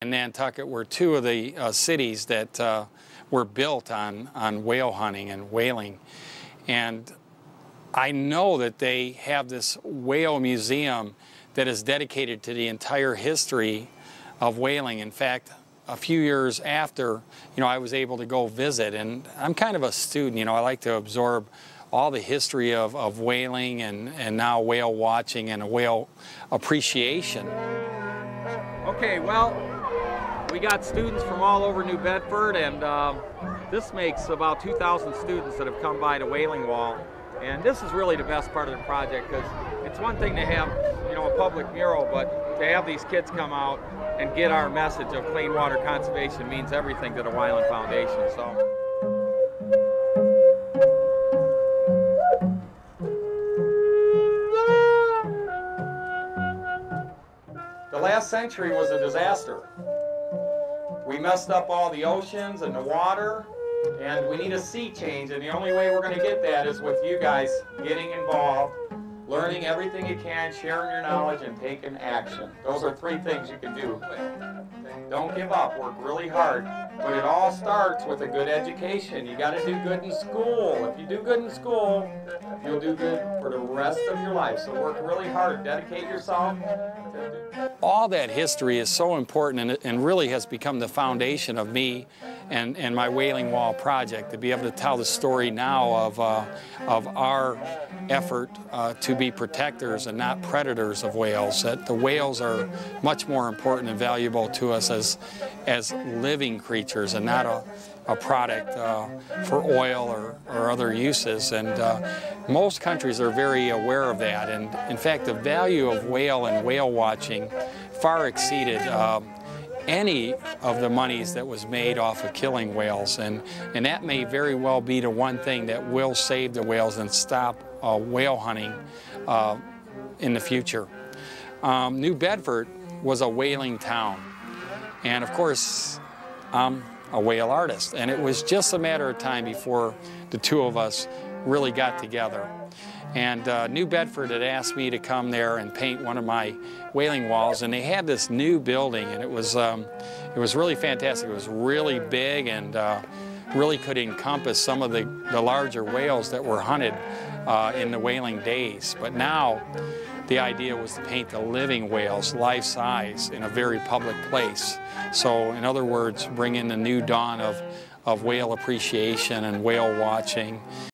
and Nantucket were two of the cities that were built on whale hunting and whaling. And I know that they have this whale museum that is dedicated to the entire history of whaling. In fact, a few years after, I was able to go visit, and I'm kind of a student, I like to absorb all the history of whaling and now whale watching and whale appreciation. Okay, well, we got students from all over New Bedford, and this makes about 2,000 students that have come by the Whaling Wall. And this is really the best part of the project, because it's one thing to have, a public mural, but to have these kids come out and get our message of clean water conservation means everything to the Wyland Foundation. So. The last century was a disaster. We messed up all the oceans and the water, and we need a sea change, and the only way we're going to get that is with you guys getting involved, learning everything you can, sharing your knowledge, and taking action. Those are three things you can do. Don't give up, work really hard, but it all starts with a good education. You got to do good in school. If you do good in school, you'll do good for the rest of your life. So work really hard, dedicate yourself. All that history is so important and really has become the foundation of me and my Whaling Wall project, to be able to tell the story now of our effort to be protectors and not predators of whales, that the whales are much more important and valuable to us as living creatures and not a product for oil or other uses. And most countries are very aware of that. And in fact, the value of whale and whale watching far exceeded any of the monies that was made off of killing whales. And that may very well be the one thing that will save the whales and stop whale hunting in the future. New Bedford was a whaling town. And of course, I'm a whale artist. And it was just a matter of time before the two of us really got together. And New Bedford had asked me to come there and paint one of my whaling walls, and they had this new building, and it was really fantastic. It was really big and really could encompass some of the larger whales that were hunted in the whaling days. But now the idea was to paint the living whales life-size in a very public place. So in other words, bring in the new dawn of whale appreciation and whale watching.